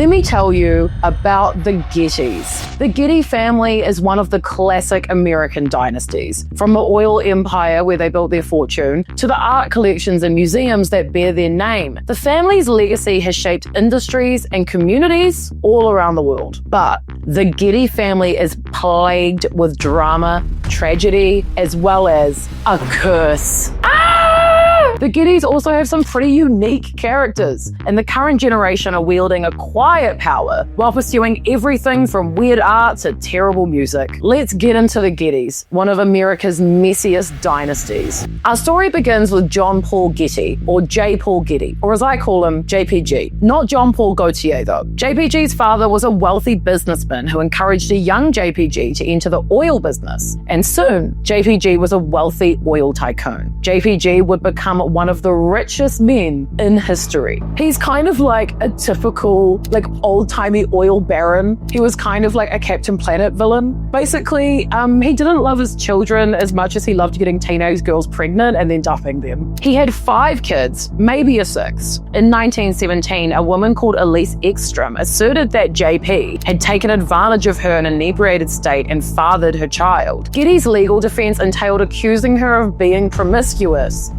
let me tell you about the Gettys. The Getty family is one of the classic American dynasties, from the oil empire where they built their fortune to the art collections and museums that bear their name. The family's legacy has shaped industries and communities all around the world. But the Getty family is plagued with drama, tragedy, as well as a curse. The Gettys also have some pretty unique characters, and the current generation are wielding a quiet power while pursuing everything from weird art to terrible music. Let's get into the Gettys, one of America's messiest dynasties. Our story begins with John Paul Getty, or J. Paul Getty, or as I call him, JPG. Not John Paul Gaultier though. JPG's father was a wealthy businessman who encouraged a young JPG to enter the oil business, and soon JPG was a wealthy oil tycoon. JPG would become one of the richest men in history. He's kind of like a typical, old-timey oil baron. He was kind of like a Captain Planet villain. Basically, he didn't love his children as much as he loved getting teenage girls pregnant and then dumping them. He had 5 kids, maybe a 6. In 1917, a woman called Elise Ekstrom asserted that JP had taken advantage of her in an inebriated state and fathered her child. Getty's legal defense entailed accusing her of being promiscuous,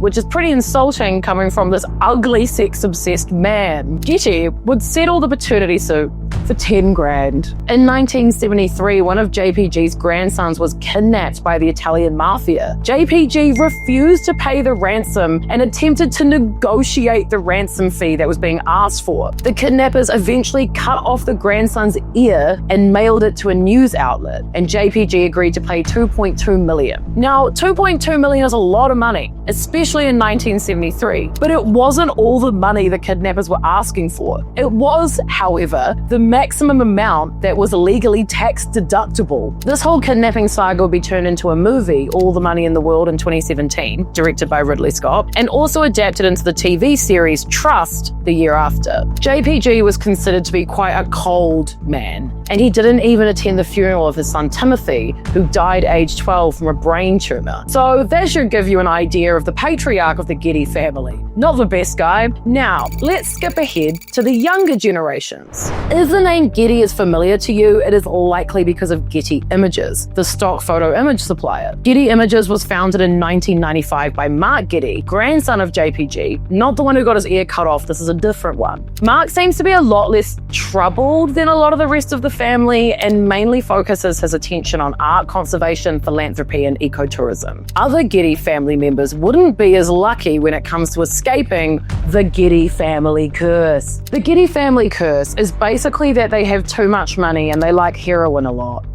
which is pretty insulting coming from this ugly, sex-obsessed man. Getty would settle the paternity suit for 10 grand. In 1973, one of JPG's grandsons was kidnapped by the Italian mafia. JPG refused to pay the ransom and attempted to negotiate the ransom fee that was being asked for. The kidnappers eventually cut off the grandson's ear and mailed it to a news outlet, and JPG agreed to pay $2.2 million. Now, $2.2 million is a lot of money, especially in 1973, but it wasn't all the money the kidnappers were asking for. It was, however, the maximum amount that was legally tax deductible. This whole kidnapping saga would be turned into a movie, All the Money in the World, in 2017, directed by Ridley Scott, and also adapted into the TV series Trust the year after. JPG was considered to be quite a cold man, and he didn't even attend the funeral of his son Timothy, who died aged 12 from a brain tumor. So that should give you an idea of the patriarch of the Getty family. Not the best guy. Now, let's skip ahead to the younger generations. If the name Getty is familiar to you, it is likely because of Getty Images, the stock photo image supplier. Getty Images was founded in 1995 by Mark Getty, grandson of JPG, not the one who got his ear cut off. This is a different one. Mark seems to be a lot less troubled than a lot of the rest of the family and mainly focuses his attention on art conservation, philanthropy, and ecotourism. Other Getty family members wouldn't be as lucky when it comes to escaping the Getty family curse. The Getty family curse is basically that they have too much money and they like heroin a lot.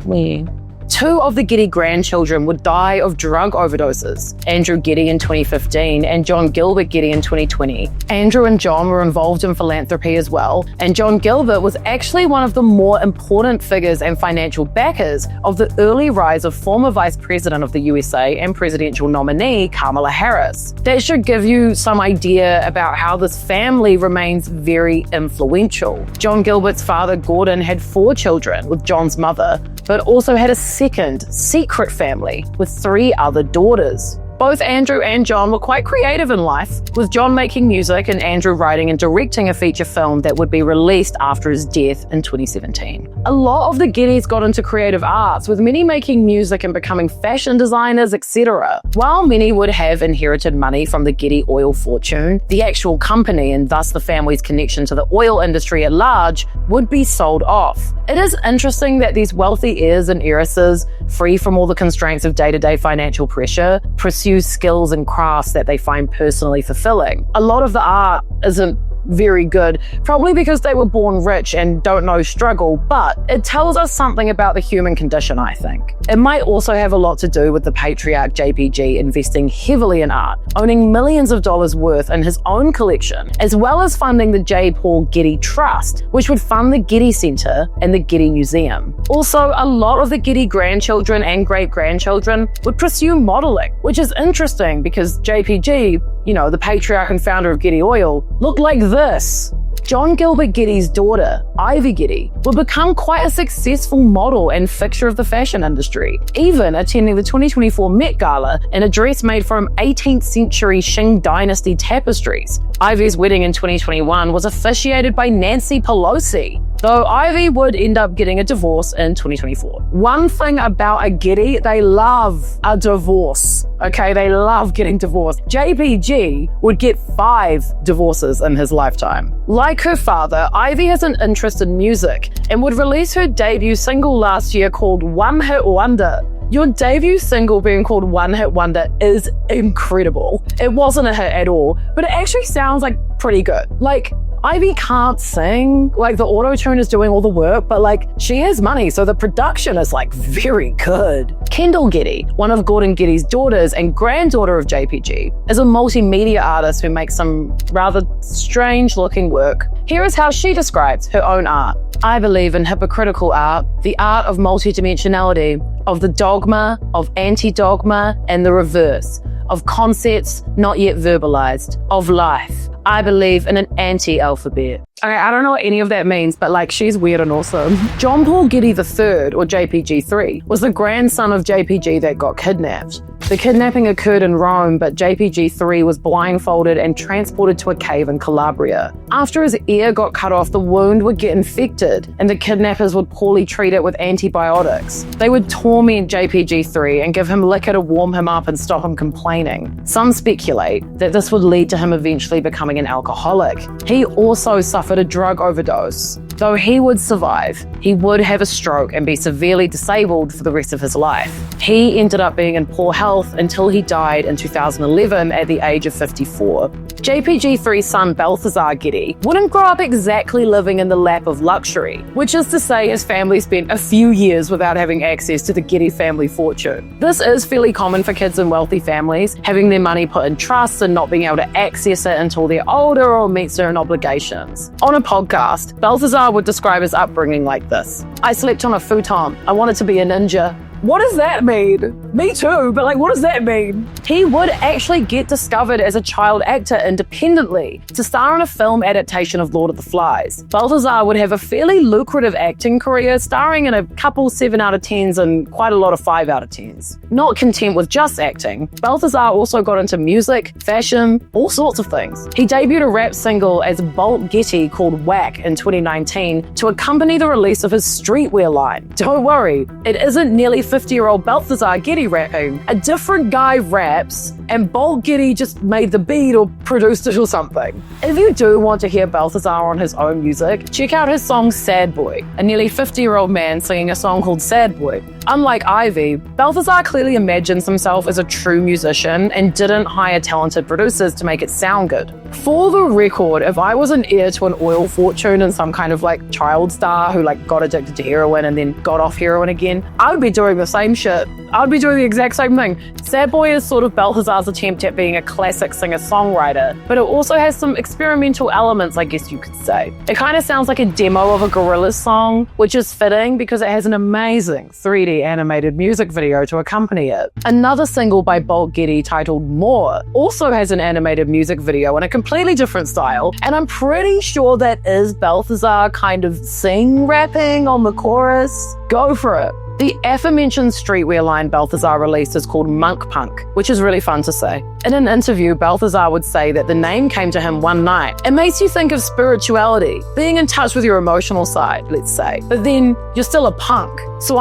2 of the Getty grandchildren would die of drug overdoses, Andrew Getty in 2015 and John Gilbert Getty in 2020. Andrew and John were involved in philanthropy as well, and John Gilbert was actually one of the more important figures and financial backers of the early rise of former Vice President of the USA and presidential nominee Kamala Harris. That should give you some idea about how this family remains very influential. John Gilbert's father, Gordon, had 4 children with John's mother, but also had a second, secret family with 3 other daughters. Both Andrew and John were quite creative in life, with John making music and Andrew writing and directing a feature film that would be released after his death in 2017. A lot of the Gettys got into creative arts, with many making music and becoming fashion designers, etc. While many would have inherited money from the Getty oil fortune, the actual company, and thus the family's connection to the oil industry at large, would be sold off. It is interesting that these wealthy heirs and heiresses, free from all the constraints of day-to-day financial pressure, pursue skills and crafts that they find personally fulfilling. A lot of the art isn't very good, probably because they were born rich and don't know struggle, but it tells us something about the human condition, I think. It might also have a lot to do with the patriarch JPG investing heavily in art, owning millions of dollars worth in his own collection, as well as funding the J. Paul Getty Trust, which would fund the Getty Center and the Getty Museum. Also, a lot of the Getty grandchildren and great-grandchildren would pursue modeling, which is interesting because JPG, the patriarch and founder of Getty Oil, looked like this. John Gilbert Getty's daughter, Ivy Getty, would become quite a successful model and fixture of the fashion industry, even attending the 2024 Met Gala in a dress made from 18th century Qing dynasty tapestries. Ivy's wedding in 2021 was officiated by Nancy Pelosi, though Ivy would end up getting a divorce in 2024. One thing about a Getty, they love a divorce. Okay, they love getting divorced. JPG would get 5 divorces in his lifetime. Like her father, Ivy has an interest in music and would release her debut single last year called One Hit Wonder. Your debut single being called One Hit Wonder is incredible. It wasn't a hit at all, but it actually sounds like pretty good. Like, Ivy can't sing, like the auto-tune is doing all the work, but like she has money, so the production is like very good. Kendall Getty, one of Gordon Getty's daughters and granddaughter of JPG, is a multimedia artist who makes some rather strange looking work. Here is how she describes her own art. I believe in hypocritical art, the art of multidimensionality, of the dogma, of anti-dogma, and the reverse, of concepts not yet verbalized, of life. I believe in an anti-alphabet. Okay, I don't know what any of that means, but like she's weird and awesome. John Paul Getty III, or JPG3, was the grandson of JPG that got kidnapped. The kidnapping occurred in Rome, but JPG3 was blindfolded and transported to a cave in Calabria. After his ear got cut off, the wound would get infected, and the kidnappers would poorly treat it with antibiotics. They would torment JPG3 and give him liquor to warm him up and stop him complaining. Some speculate that this would lead to him eventually becoming an alcoholic. He also suffered a drug overdose. Though he would survive, he would have a stroke and be severely disabled for the rest of his life. He ended up being in poor health until he died in 2011 at the age of 54. JPG3's son Balthazar Getty wouldn't grow up exactly living in the lap of luxury, which is to say his family spent a few years without having access to the Getty family fortune. This is fairly common for kids in wealthy families, having their money put in trusts and not being able to access it until they're older or meet certain obligations. On a podcast, Balthazar would describe his upbringing like this. I slept on a futon. I wanted to be a ninja. What does that mean? Me too, but like, what does that mean? He would actually get discovered as a child actor independently to star in a film adaptation of Lord of the Flies. Balthazar would have a fairly lucrative acting career, starring in a couple 7 out of 10s and quite a lot of 5 out of 10s. Not content with just acting, Balthazar also got into music, fashion, all sorts of things. He debuted a rap single as Bolt Getty called Whack in 2019 to accompany the release of his streetwear line. Don't worry, it isn't nearly 50-year-old Balthazar Getty rapping. A different guy raps, and Bolt Getty just made the beat or produced it or something. If you do want to hear Balthazar on his own music, check out his song Sad Boy, a nearly 50-year-old man singing a song called Sad Boy. Unlike Ivy, Balthazar clearly imagines himself as a true musician and didn't hire talented producers to make it sound good. For the record, if I was an heir to an oil fortune and some kind of like child star who like got addicted to heroin and then got off heroin again, I would be doing the same shit. I would be doing the exact same thing. Sad Boy is sort of Balthazar's attempt at being a classic singer-songwriter, but it also has some experimental elements, I guess you could say. It kind of sounds like a demo of a Gorillaz song, which is fitting because it has an amazing 3D animated music video to accompany it. Another single by Bolt Getty titled More also has an animated music video in a completely different style, and I'm pretty sure that is Balthazar kind of rapping on the chorus. Go for it. The aforementioned streetwear line Balthazar released is called Monk Punk, which is really fun to say. In an interview, Balthazar would say that the name came to him one night. It makes you think of spirituality, being in touch with your emotional side, let's say. But then you're still a punk, so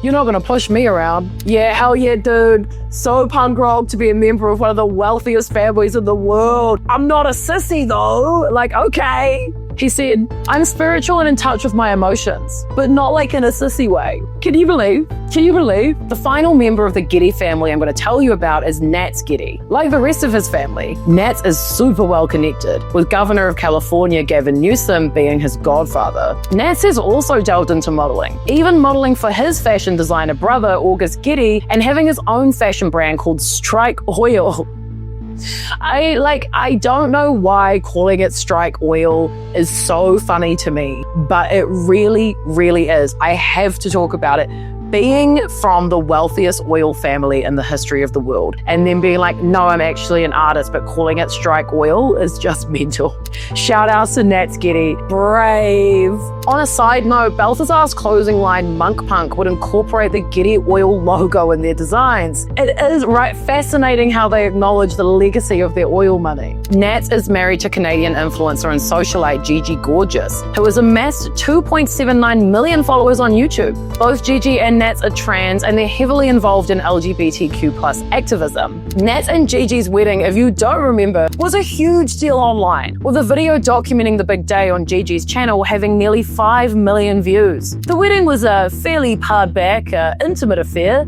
you're not gonna push me around. Yeah, hell yeah, dude. So punk rock to be a member of one of the wealthiest families in the world. I'm not a sissy though. Like, okay. He said, I'm spiritual and in touch with my emotions, but not like in a sissy way. Can you believe? Can you believe? The final member of the Getty family I'm going to tell you about is Nats Getty. Like the rest of his family, Nats is super well connected, with Governor of California Gavin Newsom being his godfather. Nats has also delved into modeling, even modeling for his fashion designer brother, August Getty, and having his own fashion brand called Strike Oil. I don't know why calling it Strike Oil is so funny to me, but it really, really is. I have to talk about it being from the wealthiest oil family in the history of the world and then being like, no, I'm actually an artist, but calling it Strike Oil is just mental. Shout out to Nat Getty. Brave. On a side note, Balthazar's clothing line Monk Punk would incorporate the Getty Oil logo in their designs. It is fascinating how they acknowledge the legacy of their oil money. Nat is married to Canadian influencer and socialite Gigi Gorgeous, who has amassed 2.79 million followers on YouTube. Both Gigi and Nat are trans and they're heavily involved in LGBTQ+ activism. Nat and Gigi's wedding, if you don't remember, was a huge deal online, with a video documenting the big day on Gigi's channel having nearly 5 million views. The wedding was a fairly pared-back, intimate affair.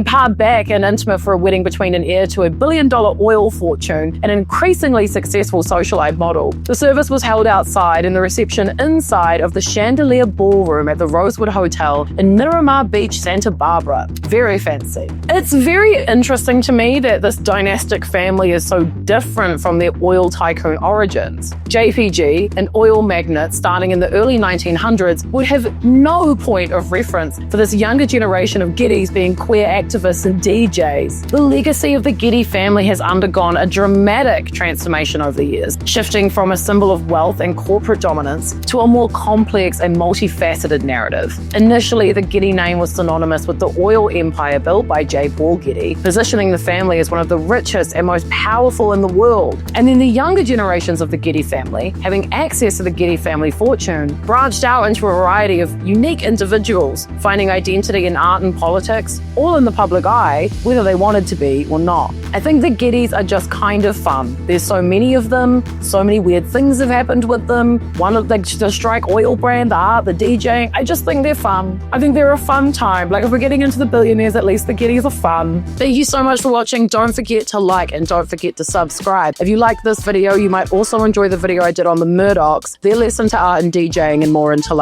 Pared-back and intimate for a wedding between an heir to a billion-dollar oil fortune and an increasingly successful socialite model. The service was held outside and the reception inside of the Chandelier Ballroom at the Rosewood Hotel in Miramar Beach, Santa Barbara. Very fancy. It's very interesting to me that this dynastic family is so different from their oil tycoon origins. JPG, an oil magnate starting in the early 1900s, would have no point of reference for this younger generation of Gettys being queer activists and DJs. The legacy of the Getty family has undergone a dramatic transformation over the years, shifting from a symbol of wealth and corporate dominance to a more complex and multifaceted narrative. Initially, the Getty name was synonymous with the oil empire built by J. Paul Getty, positioning the family as one of the richest and most powerful in the world. And then the younger generations of the Getty family, having access to the Getty family fortune, branched out into a variety of unique individuals, finding identity in art and politics, all in the public eye, whether they wanted to be or not. I think the Gettys are just kind of fun. There's so many of them, so many weird things have happened with them. One of the Strike Oil brand, the art, the DJing, I just think they're fun. I think they're a fun time. Like if we're getting into the billionaires, at least the Gettys are fun. Thank you so much for watching. Don't forget to like and don't forget to subscribe. If you like this video, you might also enjoy the video I did on the Murdochs. They're less into art and DJing and more into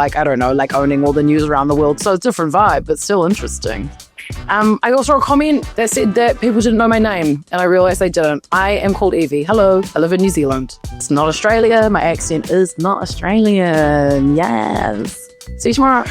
owning all the news around the world. So it's a different vibe, but still interesting. I also saw a comment that said that people didn't know my name, and I realized they didn't. I am called Evie. Hello, I live in New Zealand. It's not Australia. My accent is not Australian. Yes. See you tomorrow.